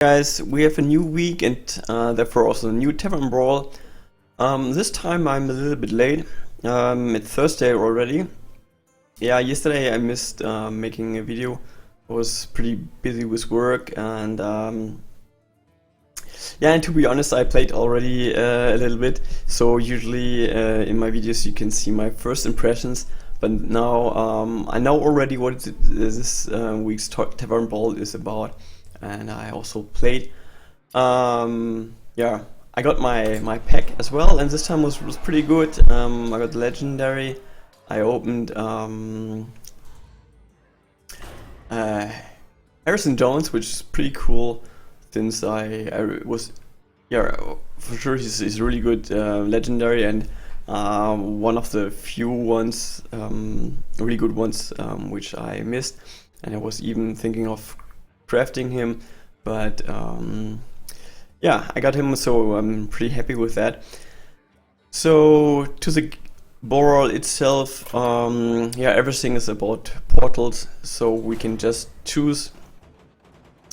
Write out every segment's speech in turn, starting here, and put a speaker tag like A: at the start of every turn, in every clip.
A: Guys, we have a new week and therefore also a new Tavern Brawl. This time I'm a little bit late. It's Thursday already. Yeah, yesterday I missed making a video. I was pretty busy with work and yeah, and to be honest, I played already a little bit. So usually in my videos you can see my first impressions. But now I know already what this week's Tavern Brawl is about. And I also played. Yeah, I got my pack as well, and this time was pretty good. I got legendary. I opened Harrison Jones, which is pretty cool, since I was, yeah, for sure he's really good legendary, and one of the few ones, really good ones, which I missed, and I was even thinking of crafting him, but yeah, I got him, so I'm pretty happy with that. So to the Brawl itself, yeah, everything is about portals, so we can just choose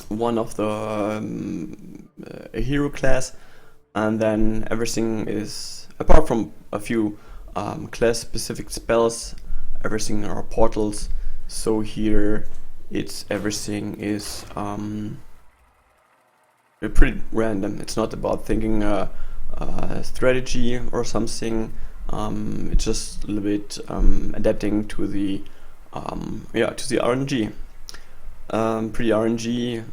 A: one of the a hero class, and then everything is, apart from a few class specific spells, everything are portals. So here everything is pretty random. It's not about thinking a strategy or something. It's just a little bit adapting to the to the RNG. Pretty RNG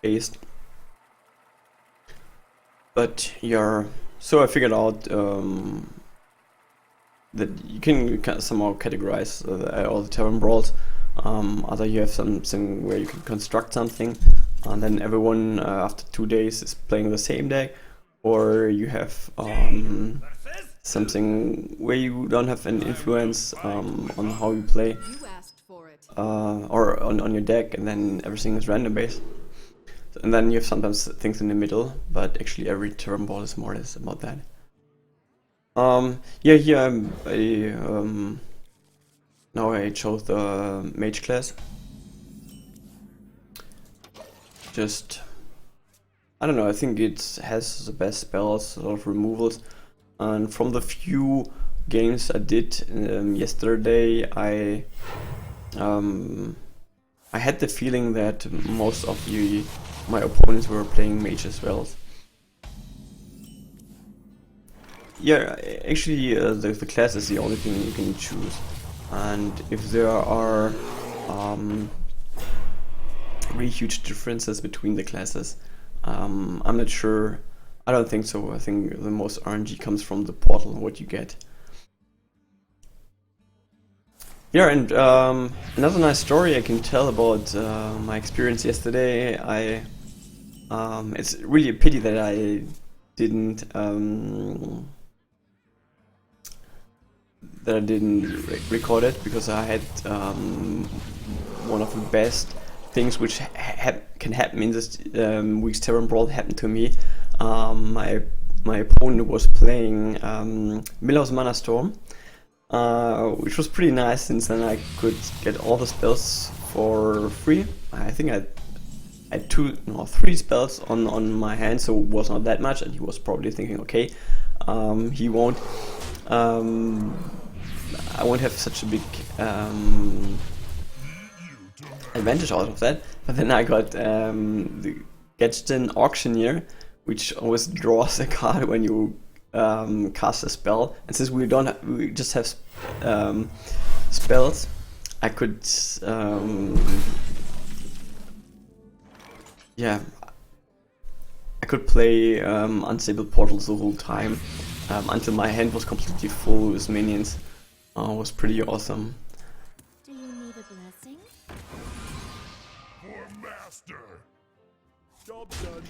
A: based. But yeah, so I figured out that you can somehow categorize all the Tavern Brawls. Either you have something where you can construct something, and then everyone after 2 days is playing the same deck, or you have something where you don't have an influence on how you play, or on your deck, and then everything is random based. And then you have sometimes things in the middle, but actually every Tavern Brawl is more or less about that. Yeah, here now I chose the mage class. Just, I don't know, I think it has the best spells, a lot of removals, and from the few games I did yesterday, I had the feeling that most of my opponents were playing mage as well. Yeah, actually the class is the only thing you can choose. And if there are really huge differences between the classes, I'm not sure. I don't think so. I think the most RNG comes from the portal, what you get. Yeah, and another nice story I can tell about my experience yesterday. It's really a pity that I didn't record it, because I had one of the best things which can happen in this week's Tavern Brawl happened to me. My opponent was playing Miller's Mana Storm, which was pretty nice, since then I could get all the spells for free. I think I had 3 spells on my hand, so it was not that much, and he was probably thinking, okay, he won't. I won't have such a big advantage out of that, but then I got the Gadsden Auctioneer, which always draws a card when you cast a spell, and since we just have spells, I could yeah, I could play Unstable Portals the whole time until my hand was completely full with minions. It was pretty awesome.
B: Do you need a blessing?
C: For master. Job done.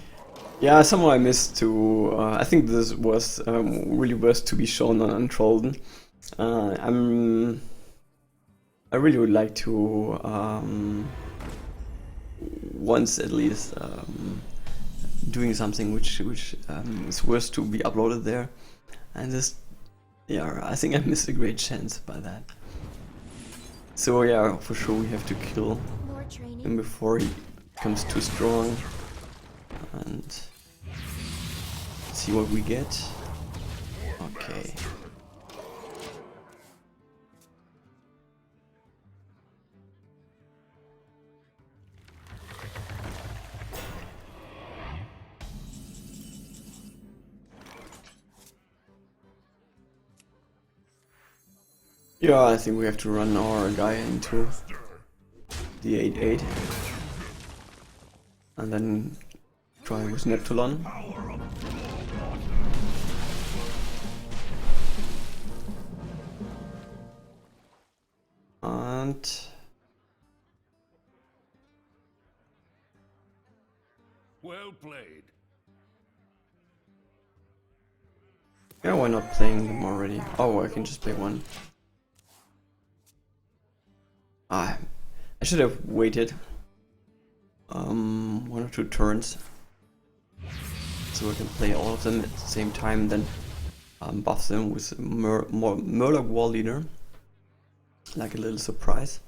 A: Yeah, somehow I missed to. I think this was really worth to be shown on Untrodden. I really would like to once at least doing something which is worth to be uploaded there, and this. Yeah, I think I missed a great chance by that. So yeah, for sure we have to kill him before he becomes too strong. And see what we get. Okay. Yeah, I think we have to run our guy into the 8-8 and then try with Neptulon. And
C: Well played.
A: yeah, why not playing them already? Oh, I can just play one. Ah, I should have waited 1 or 2 turns so I can play all of them at the same time, then buff them with Murloc Wall Leader, like a little surprise.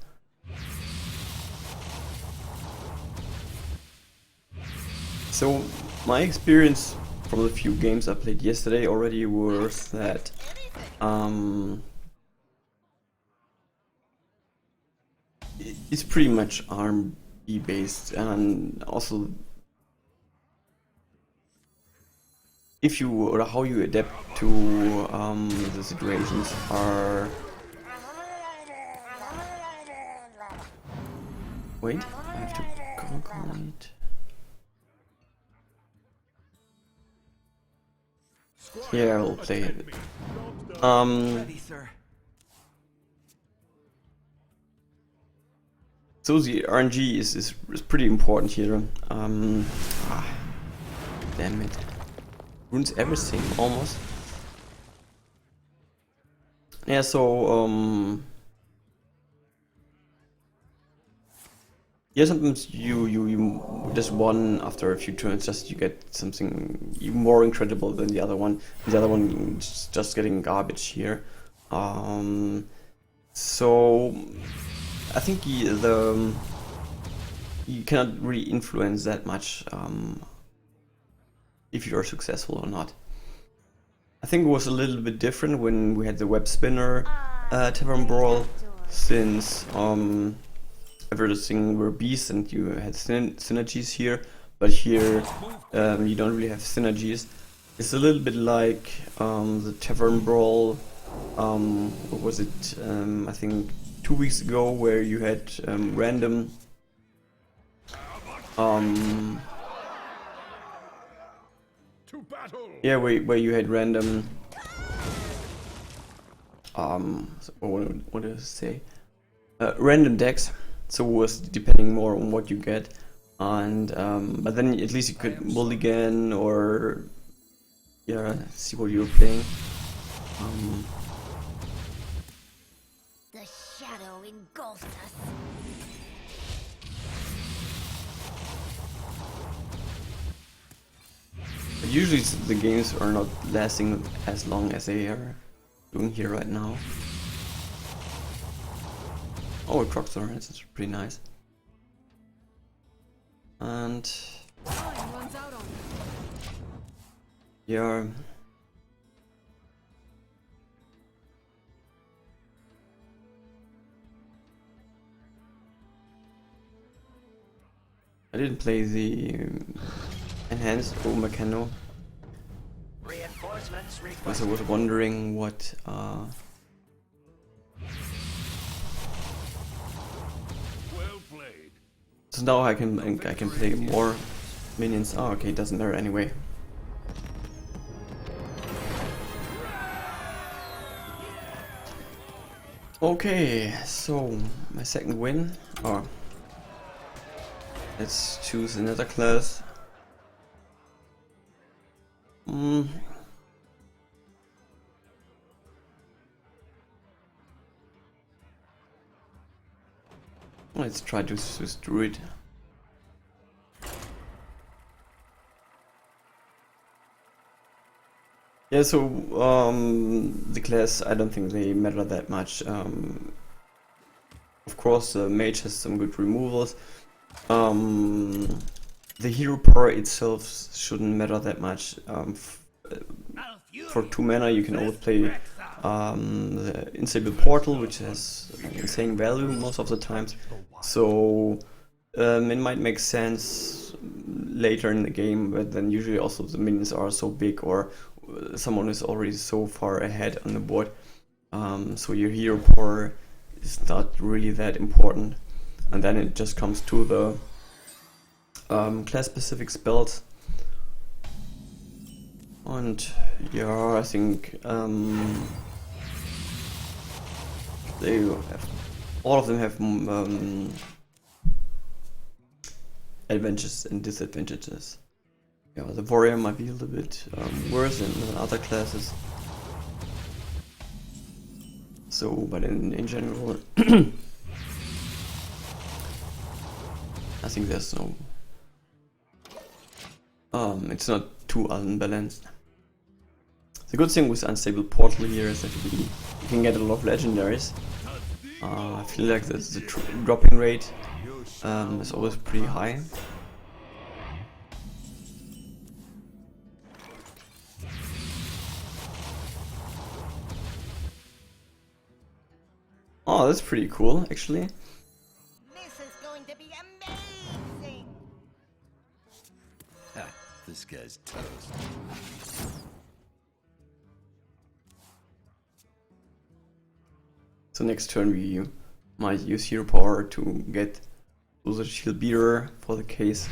A: So my experience from the few games I played yesterday already was that it's pretty much RB based, and also if you or how you adapt to the situations are. Wait, I have to calculate. Yeah, I'll play it.
D: Ready, sir.
A: So the RNG is pretty important here. Damn it. Ruins everything, almost. Yeah, so, yeah, sometimes you just won after a few turns, just you get something more incredible than the other one. The other one is just getting garbage here. So I think you cannot really influence that much if you are successful or not. I think it was a little bit different when we had the web spinner Tavern Brawl, since everything were beasts and you had synergies here, but here you don't really have synergies. It's a little bit like the Tavern Brawl, what was it, I think 2 weeks ago, where you had random
C: To battle.
A: yeah, where you had random what did I say? Random decks, so it was depending more on what you get, and but then at least you could mulligan or yeah, see what you were playing.
B: The shadow engulfs us.
A: But usually the games are not lasting as long as they are doing here right now. Oh, a Crocstar, that's pretty nice. And yeah, I didn't play the enhanced Mechano because I was wondering what
C: Well played.
A: so now I can play more minions. Oh, okay, it doesn't matter anyway. Okay, so my second win. Oh, let's choose another class. Let's try to Swiss Druid. Yeah, so the class, I don't think they matter that much. Of course, the mage has some good removals, the hero power itself shouldn't matter that much. For 2 mana you can always play the Unstable Portal, which has insane value most of the times. So it might make sense later in the game, but then usually also the minions are so big or someone is already so far ahead on the board. So your hero power is not really that important. And then it just comes to the class-specific spells. And yeah, I think they have, all of them have advantages and disadvantages. Yeah, the warrior might be a little bit worse than other classes. So, but in general, I think there's no. It's not too unbalanced. The good thing with Unstable Portal here is that you can get a lot of legendaries. I feel like the dropping rate is always pretty high. Oh, that's pretty cool, actually.
B: This is going to be amazing.
D: Ha, this guy's toast.
A: So next turn we might use hero power to get the shield beater for the case.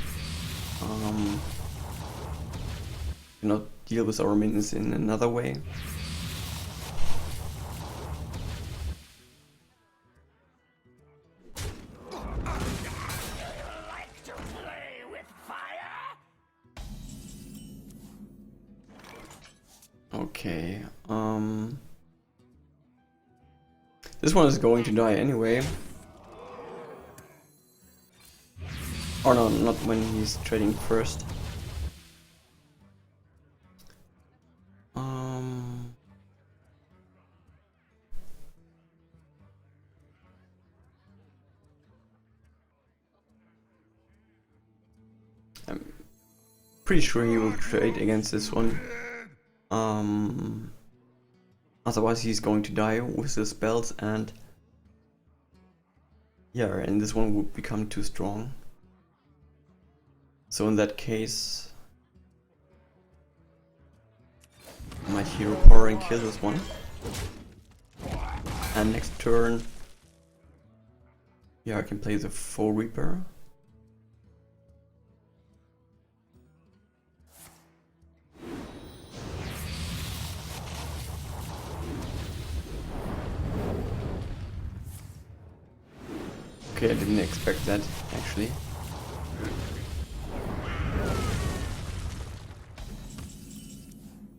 A: Cannot deal with our minions in another way. Okay, this one is going to die anyway. Or no, not when he's trading first. I'm pretty sure he will trade against this one. Otherwise he's going to die with the spells, and yeah, and this one would become too strong. So in that case, I might hero power and kill this one. And next turn, yeah, I can play the Foe Reaper. Okay, I didn't expect that, actually.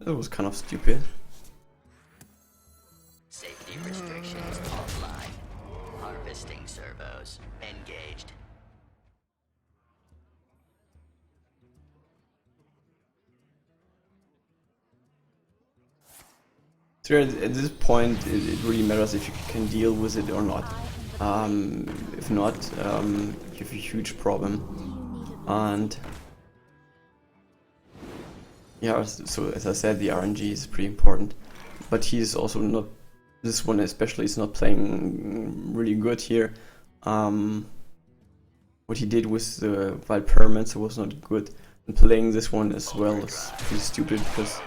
A: That was kind of stupid.
E: Safety restrictions offline. Harvesting servos engaged.
A: So at this point, it really matters if you can deal with it or not. If not, you have a huge problem. And yeah, so as I said, the RNG is pretty important. But he's also not, this one especially is not playing really good here. What he did with the Wild Pyramids was not good. And playing this one as well is pretty stupid because,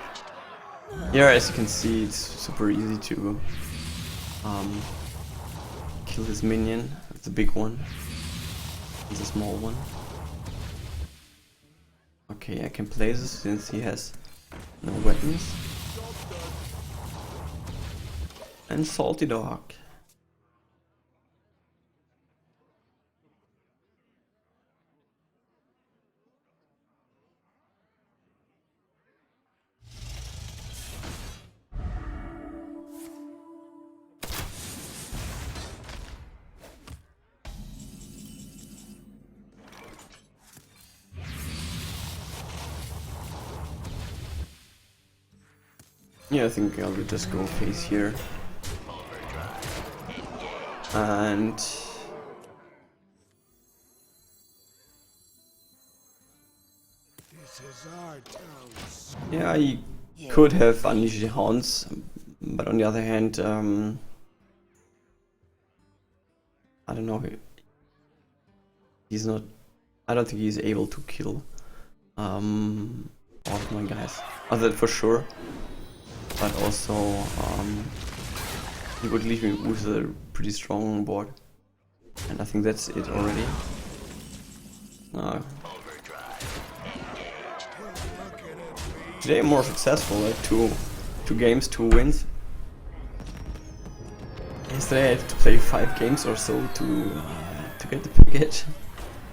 A: yeah, as you can see, it's super easy to kill his minion, the big one, and the small one. Okay, I can play this since he has no weapons. And Salty Dog. Yeah, I think I will just go face here. And Yeah, he could have unleashed the hounds, but on the other hand, I don't know. He's not. I don't think he's able to kill all of my guys. That for sure. But also, he would leave me with a pretty strong board, and I think that's it already. Today I'm more successful, like two games, 2 wins. Yesterday I had to play 5 games or so to get the package.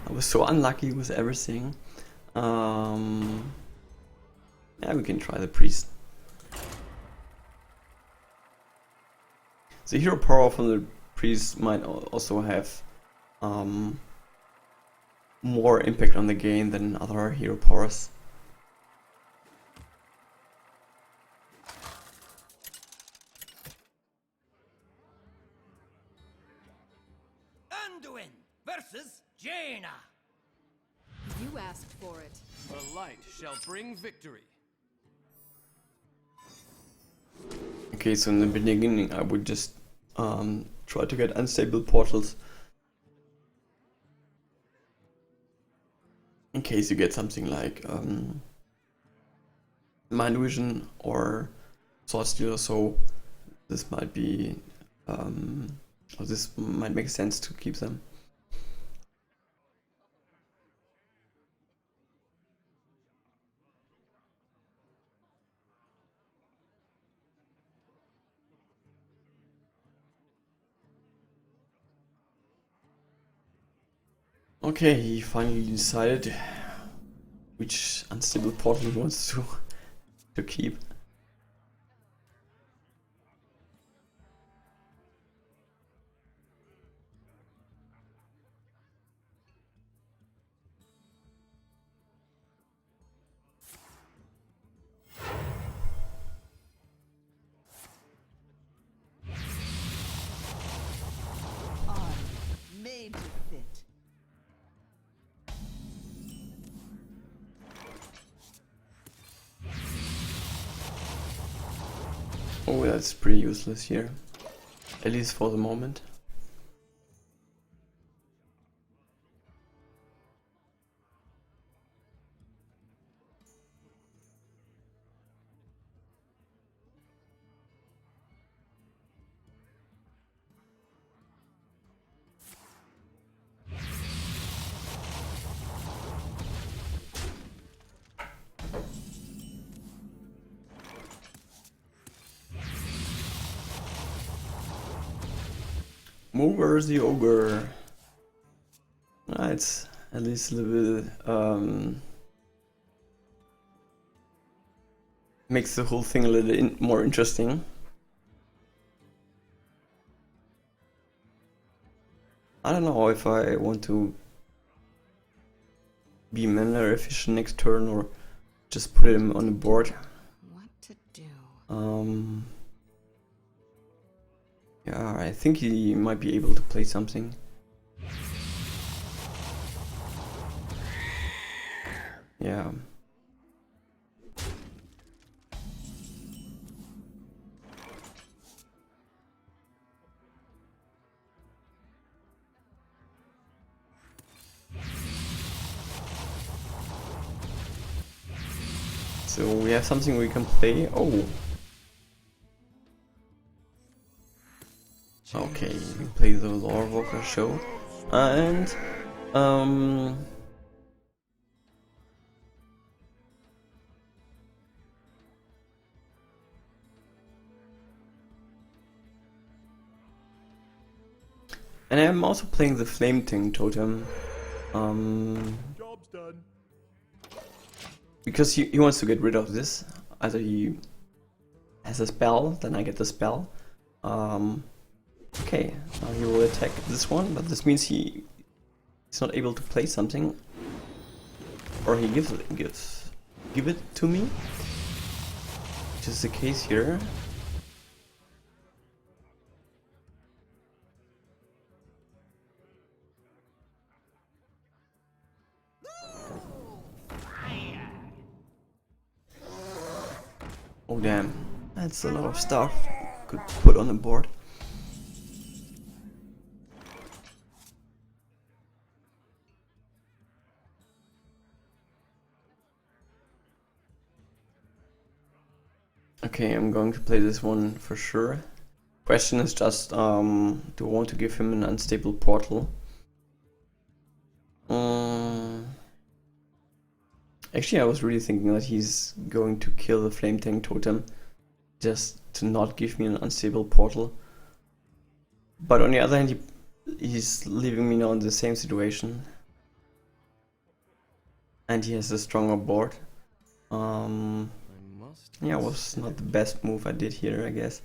A: I was so unlucky with everything. Yeah, we can try the priest. The hero power from the priest might also have more impact on the game than other hero powers.
F: Anduin versus Jaina.
G: You asked for it.
H: The light shall bring victory.
A: Okay, so in the beginning I would just try to get unstable portals in case you get something like Mind Vision or Sword Stealer, so this might be or this might make sense to keep them. Okay, he finally decided which unstable portal he wants to keep.
B: Made to fit.
A: Oh, that's pretty useless here, at least for the moment. Mover's the ogre. It's at least a little bit makes the whole thing a little more interesting. I don't know if I want to be mana efficient next turn or just put him on the board.
G: What to do?
A: Yeah, I think he might be able to play something. Yeah. So we have something we can play. Oh. Okay, we play the Lore Walker show. And I'm also playing the Flame Thing Totem.
C: Job's done.
A: Because he wants to get rid of this. Either he has a spell, then I get the spell. Okay, now he will attack this one, but this means he's not able to play something. Or he give it to me. Which is the case here. Oh damn, that's a lot of stuff could put on the board. Okay, I'm going to play this one for sure. Question is just, do I want to give him an unstable portal? Actually, I was really thinking that he's going to kill the Flame Tank Totem just to not give me an unstable portal. But on the other hand, he's leaving me now in the same situation. And he has a stronger board. Yeah, it was not the best move I did here, I guess.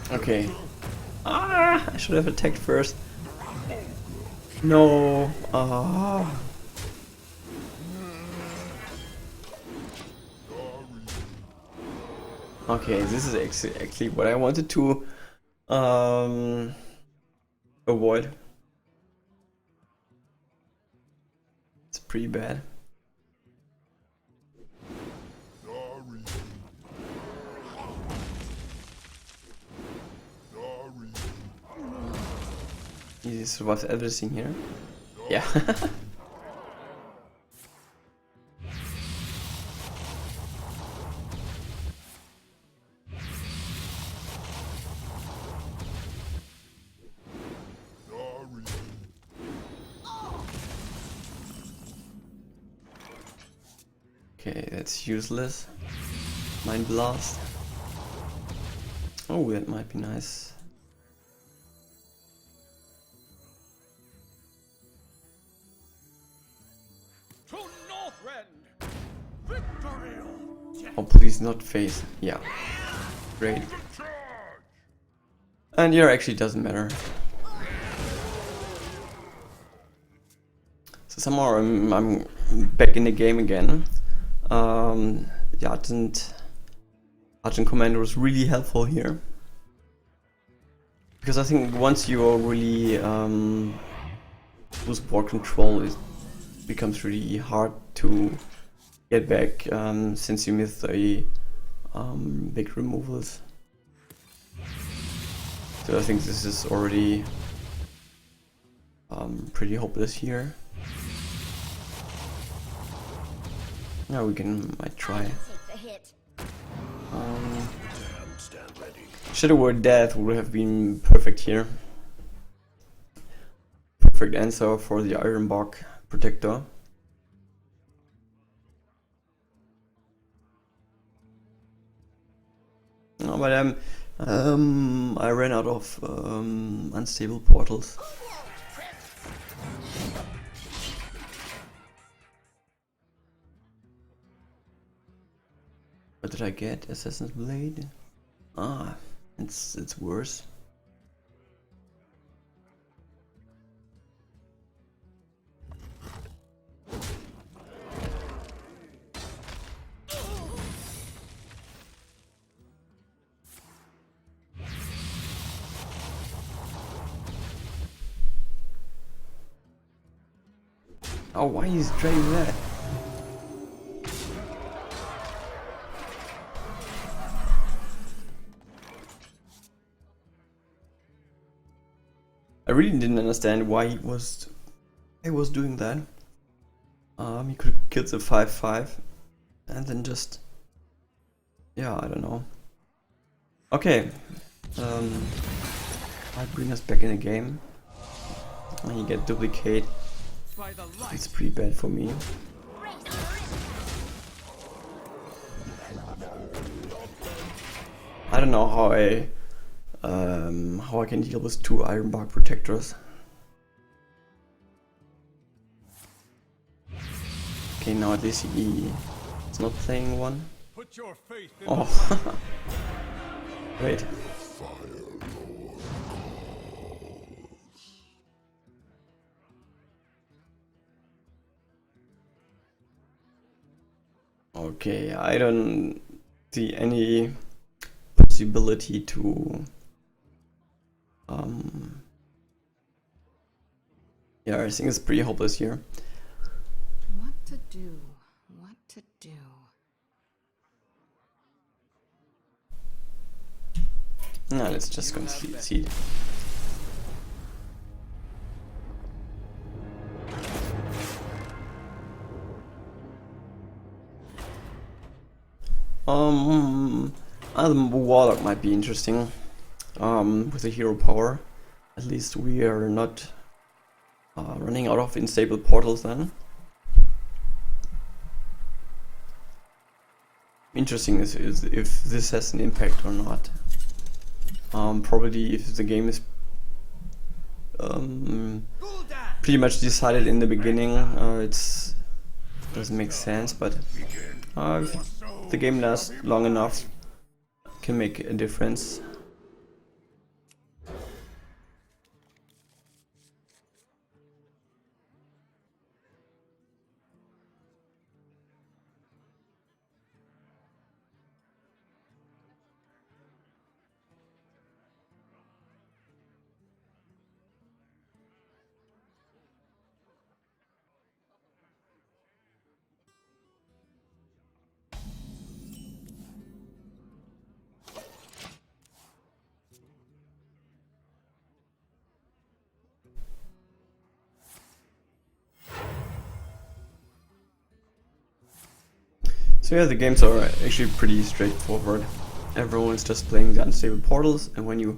A: Okay. Ah, I should have attacked first. No. Ah. Okay, this is actually what I wanted to avoid. It's pretty bad. He survives everything here. Yeah. Okay, that's useless. Mind Blast. Oh, that might be nice. Oh, please not face. Yeah. Great. And here actually doesn't matter. So somehow I'm back in the game again. The Argent Commander was really helpful here. Because I think once you really lose board control, it becomes really hard to get back since you missed a big removals. So I think this is already pretty hopeless here. Yeah, we might try. Shadow Word Death would have been perfect here. Perfect answer for the Iron Bark Protector. No, but I ran out of unstable portals. What did I get? Assassin's Blade? Ah, it's worse. Oh, why is trading that? I really didn't understand why he was doing that. He could have killed the 5/5 and then just, yeah, I don't know. Okay, I'll bring us back in the game. And you get duplicate. It's pretty bad for me. I don't know how I can deal with 2 Iron Bark Protectors. Okay, now at least it's not playing one.
C: Put your faith in
A: Oh, wait. Okay, I don't see any possibility to yeah, I think it's pretty hopeless here.
G: What to do? What to do?
A: No, let's just concede. The Warlock might be interesting. With the hero power, at least we are not running out of unstable portals then. Interesting is if this has an impact or not. Probably if the game is pretty much decided in the beginning, it doesn't make sense, but if the game lasts long enough, can make a difference. So yeah, the games are actually pretty straightforward. Everyone's just playing the unstable portals, and when you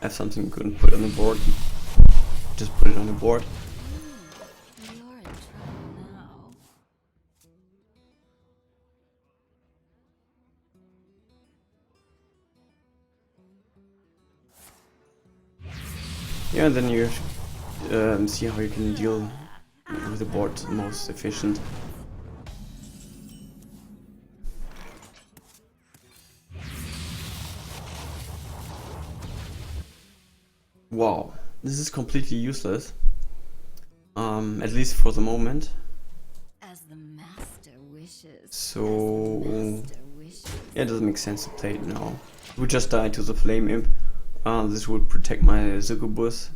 A: have something you couldn't put on the board, you just put it on the board.
G: You're in trouble now.
A: Yeah, and then you see how you can deal with the board most efficient. Wow, this is completely useless. At least for the moment.
G: As the master wishes.
A: So
G: Master wishes.
A: yeah, it doesn't make sense to play it now. We just died to the flame imp. This would protect my succubus.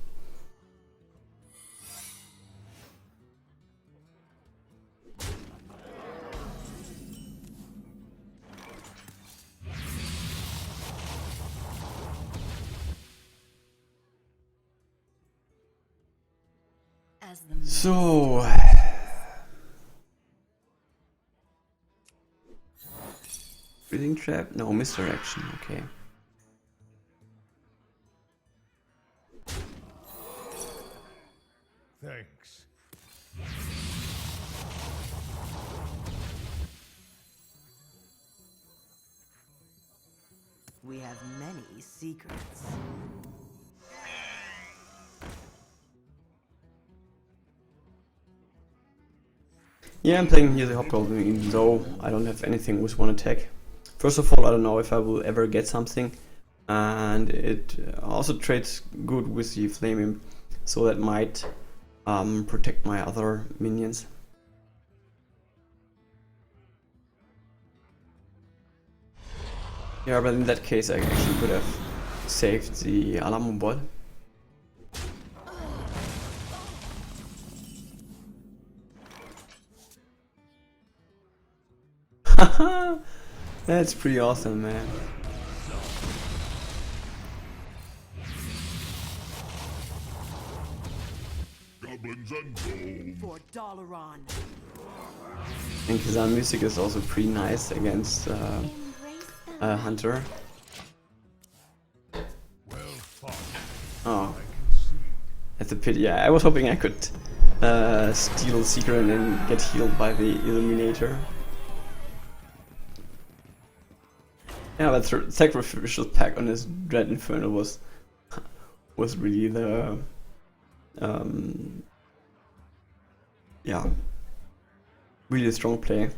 G: As the
A: So breathing trap? No, misdirection, okay.
C: Thanks.
B: We have many secrets.
A: Yeah, I'm playing here the Hobgoblin, even though I don't have anything with one attack. First of all, I don't know if I will ever get something, and it also trades good with the Flame Imp, so that might protect my other minions. Yeah, but in that case I actually could have saved the Alamo bot. That's pretty awesome, man.
C: Goblins and
B: For Dalaran.
A: And Kazan music is also pretty nice against a hunter.
C: well fought.
A: Oh, that's a pity. Yeah, I was hoping I could steal Secret and then get healed by the Illuminator. Yeah, that sacrificial pack on his Dread Inferno was really the yeah, really a strong play.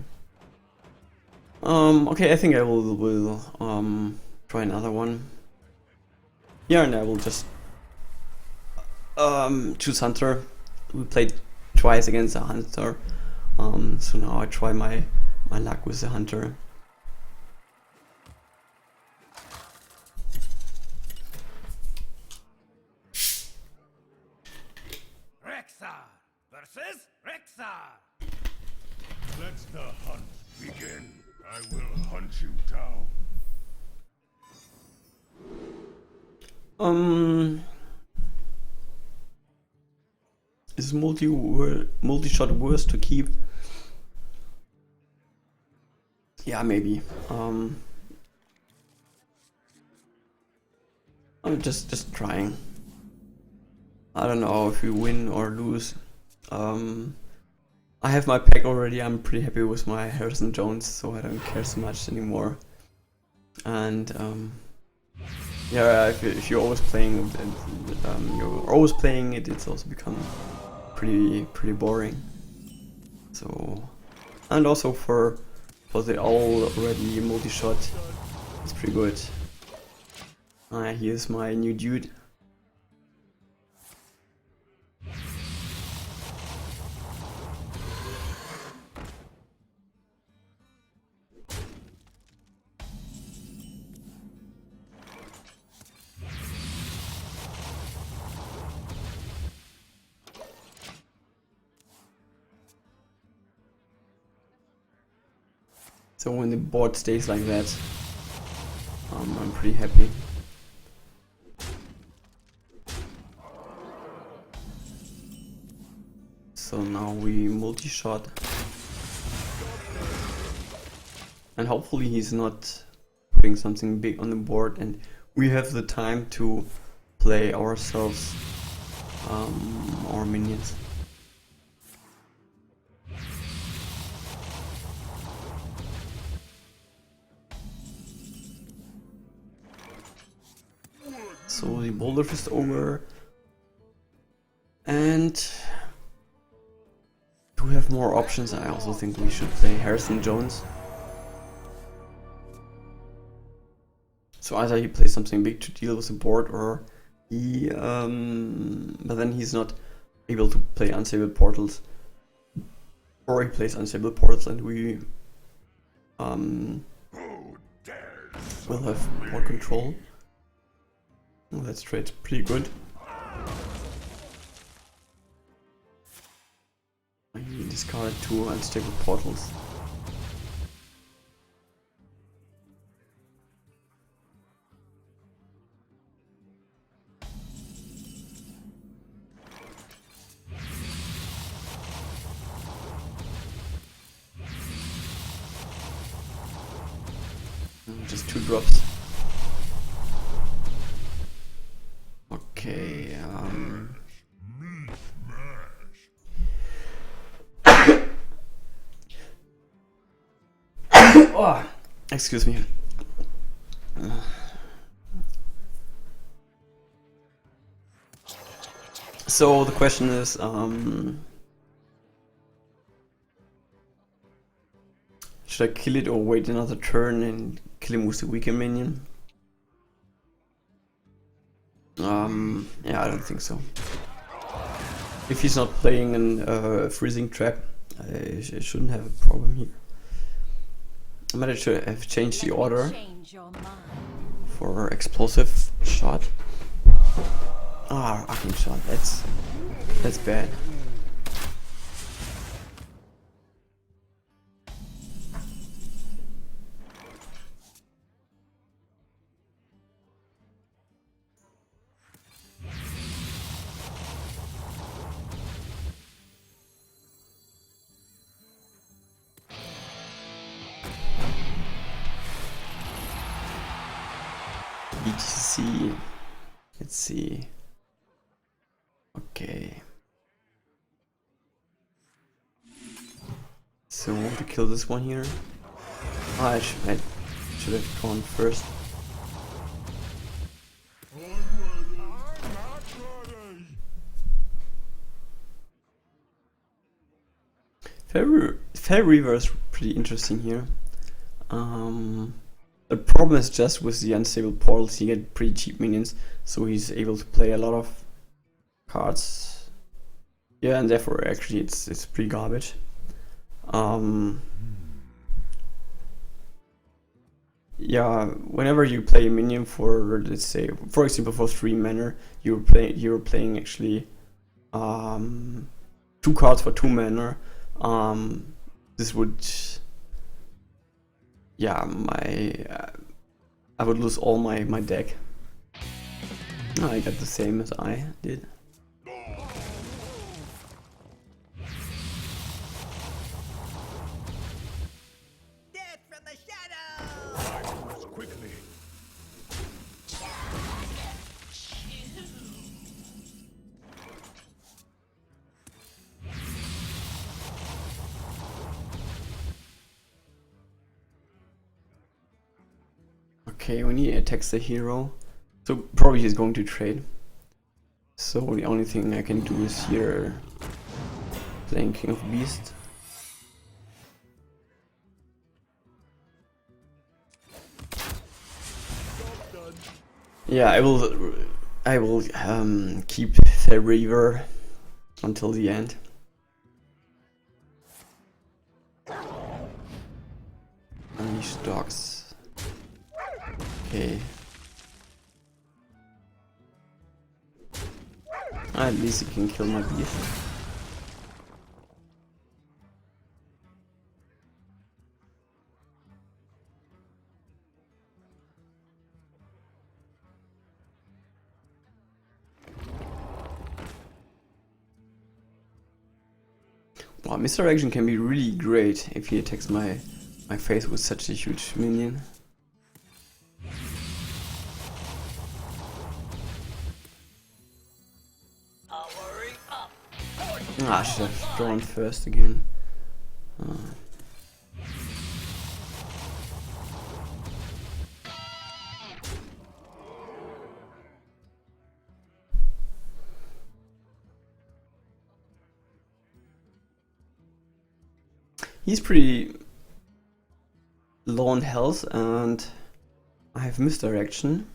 A: Okay, I think I will try another one. Yeah, and I will just choose Hunter. We played twice against a Hunter, so now I try my luck with the Hunter.
C: you down.
A: Is multi-shot worse to keep? Yeah, maybe. I'm just trying. I don't know if we win or lose. I have my pack already. I'm pretty happy with my Harrison Jones, so I don't care so much anymore. And yeah, if you're always playing it, it's also become pretty boring. So, and also for the already multi-shot, it's pretty good. Here's my new dude. So when the board stays like that, I'm pretty happy. So now we multi-shot. And hopefully he's not putting something big on the board and we have the time to play ourselves our minions. So the boulder is over, and to have more options, I also think we should play Harrison Jones. So either he plays something big to deal with the board, or he, but then he's not able to play unstable portals, or he plays unstable portals, and we will have more control. Well, that trade's pretty good. He discarded 2 unstable portals. Just 2 drops. Okay, oh, excuse me. So the question is, should I kill it or wait another turn and kill him with the weaker minion? Yeah, I don't think so. If he's not playing a freezing trap, I shouldn't have a problem here. I might have changed the order for explosive shot. Ah, arcane shot. That's bad. BTC. Let's see. Okay. So I want to kill this one here. I should have gone first. Fair Reaver is pretty interesting here. The problem is just with the unstable portals, he get pretty cheap minions, so he's able to play a lot of cards. Yeah, and therefore actually it's pretty garbage. Yeah, whenever you play a minion for, let's say, for example, for 3 mana, you're playing actually 2 cards for 2 mana. This would yeah, I would lose all my deck. I got the same as I did.
B: Death from the shadows!
C: Quickly.
A: Okay, when he attacks the hero, so probably he's going to trade. So the only thing I can do is here playing King of Beast. Yeah, I will keep the Reaver until the end. Unleash dogs. Okay. At least he can kill my beast. Wow, misdirection can be really great if he attacks my face with such a huge minion. Ah, I should have drawn first again. He's pretty low on health and I have misdirection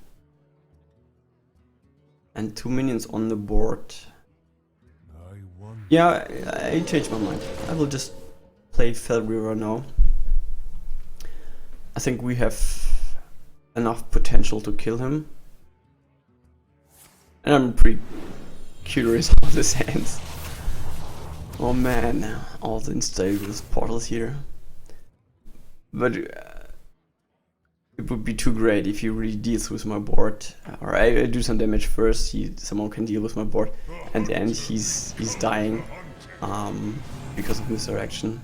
A: and 2 minions on the board. Yeah, I changed my mind. I will just play Fell River now. I think we have enough potential to kill him. And I'm pretty curious how this ends. Oh man, all the installed portals here. But it would be too great if he really deals with my board. Or I do some damage first, someone can deal with my board, and then he's dying because of misdirection.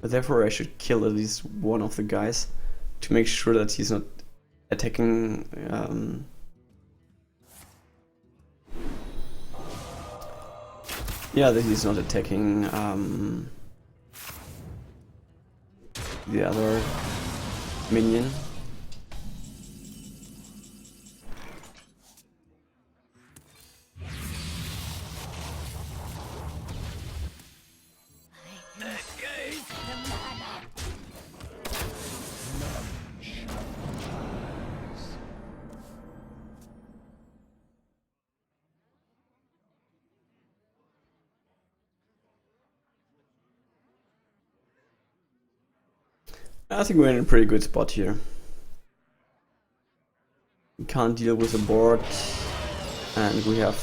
A: But therefore I should kill at least one of the guys to make sure that he's not attacking that he's not attacking the other minion. I think we're in a pretty good spot here. We can't deal with the board, and we have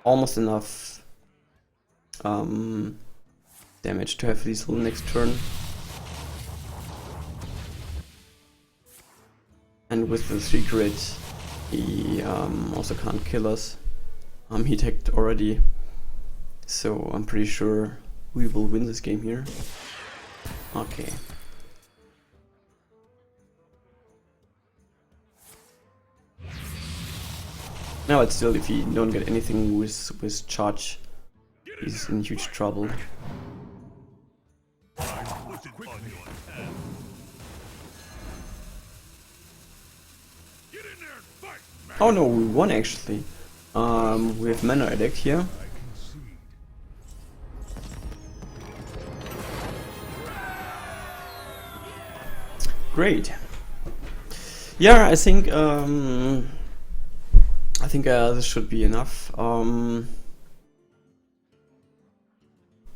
A: almost enough damage to have lethal next turn. And with the 3 crit, he also can't kill us. He attacked already, so I'm pretty sure we will win this game here. Okay. Now it's still, if you don't get anything with charge, he's in huge trouble. Oh no, we won actually. We have mana addict here. Great. Yeah, I think this should be enough.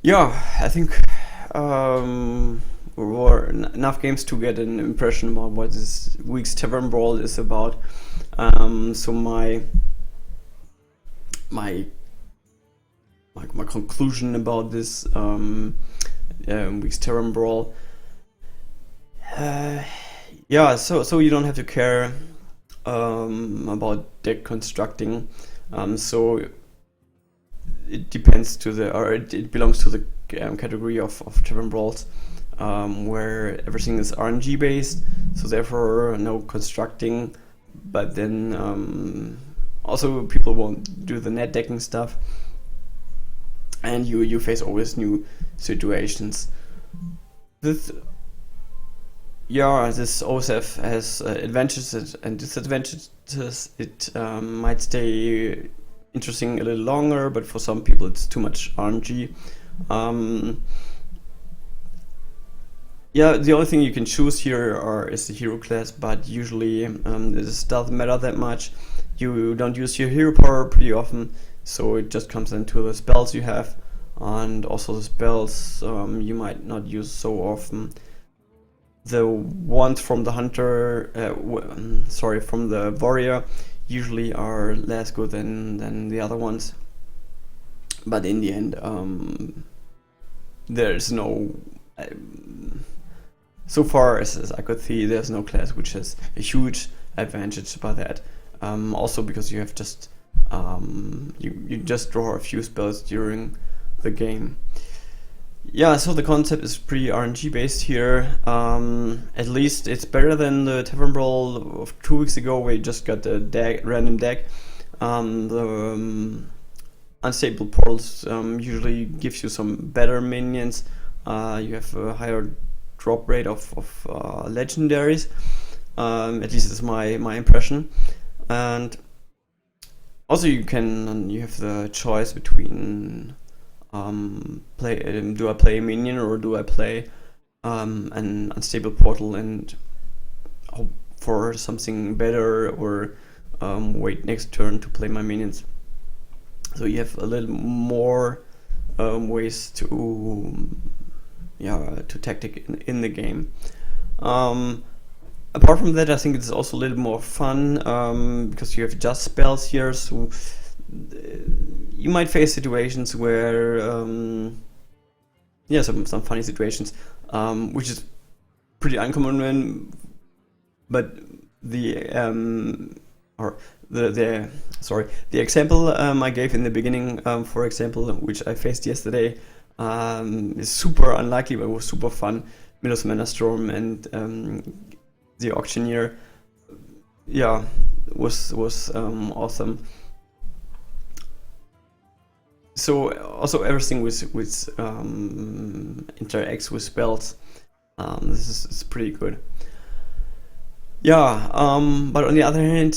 A: Yeah, I think were enough games to get an impression about what this week's Tavern Brawl is about. So my conclusion about this week's Tavern Brawl. Yeah, so you don't have to care about deck constructing. So it depends to it belongs to the category of Tavern Brawls, where everything is RNG based. So therefore, no constructing. But then also people won't do the net decking stuff, and you face always new situations. This OSF has advantages and disadvantages. It might stay interesting a little longer, but for some people it's too much RNG. Yeah, the only thing you can choose here is the hero class, but usually this doesn't matter that much. You don't use your hero power pretty often, so it just comes into the spells you have, and also the spells you might not use so often. The ones from the hunter, from the warrior, usually are less good than the other ones. But in the end, there's no. So far as I could see, there's no class which has a huge advantage by that. Also because you have just you just draw a few spells during the game. Yeah, so the concept is pretty RNG based here. At least it's better than the Tavern Brawl of 2 weeks ago, where you just got a random deck. The unstable portals usually gives you some better minions. You have a higher drop rate of legendaries. At least it's my impression. And also you have the choice between do I play a minion or do I play an unstable portal and hope for something better, or wait next turn to play my minions. So you have a little more ways to tactic in the game. Apart from that, I think it's also a little more fun because you have just spells here, so you might face situations where some funny situations, which is pretty uncommon but the example I gave in the beginning, for example, which I faced yesterday, is super unlikely but was super fun. Milos Mana Storm and the Auctioneer, was awesome. So also everything with interacts with spells. This is pretty good. Yeah, but on the other hand,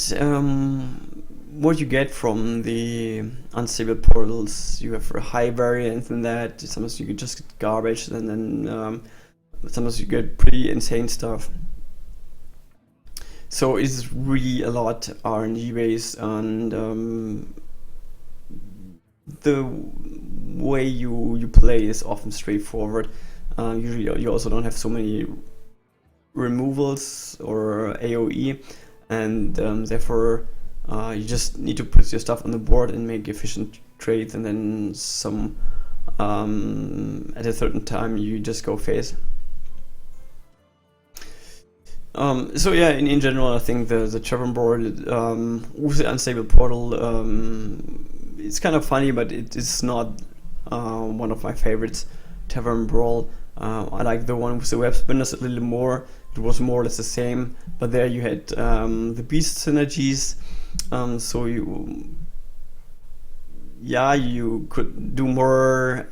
A: what you get from the unstable portals, you have a high variance in that. Sometimes you just get garbage, and then sometimes you get pretty insane stuff. So it's really a lot RNG based, and the way you play is often straightforward. Usually you also don't have so many removals or AoE, and therefore you just need to put your stuff on the board and make efficient trades, and then at a certain time you just go face. So yeah, in general, I think the Tavern Brawl with the unstable portal, it's kind of funny, but it is not one of my favorites. Tavern Brawl, I like the one with the web spinners a little more. It was more or less the same, but there you had the beast synergies, so you could do more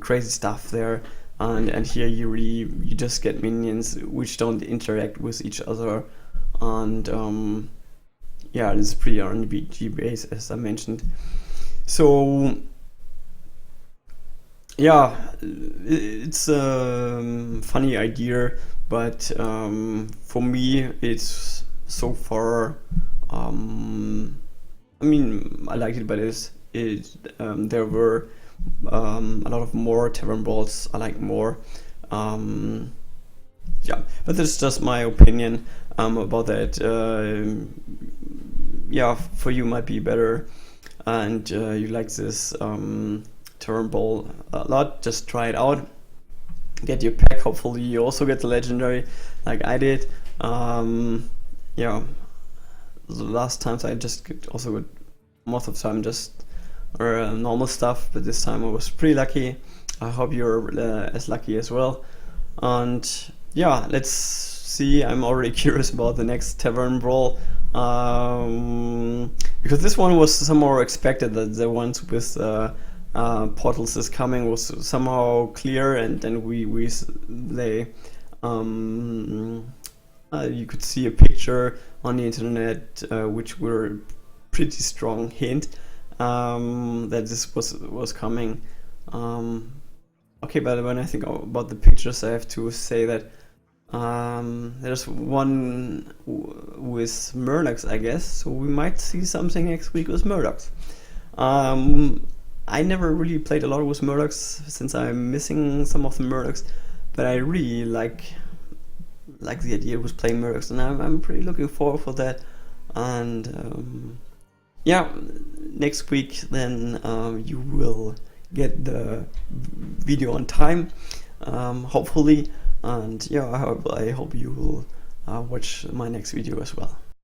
A: crazy stuff there. And here you just get minions which don't interact with each other, and it's pretty RNG based, as I mentioned. So yeah, it's a funny idea, but for me it's so far. I liked it, but there were a lot of more Tavern Brawls I like more. But that's just my opinion about that. For you might be better, and you like this Tavern Brawl a lot, just try it out. get your pack. Hopefully you also get the legendary like I did. Yeah, the last times I just also got, most of the time, just normal stuff, but this time I was pretty lucky. I hope you're as lucky as well. And yeah, let's see. I'm already curious about the next Tavern Brawl, because this one was somehow expected, that the ones with portals is coming was somehow clear, and then you could see a picture on the internet, which were a pretty strong hint that this was coming. Okay, but when I think about the pictures, I have to say that there's one with Murlocs, I guess, so we might see something next week with Murlocs. I never really played a lot with Murlocs since I'm missing some of the Murlocs, but I really like the idea with playing Murlocs, and I'm pretty looking forward for that. And yeah, next week then you will get the video on time, hopefully, and yeah, I hope you will watch my next video as well.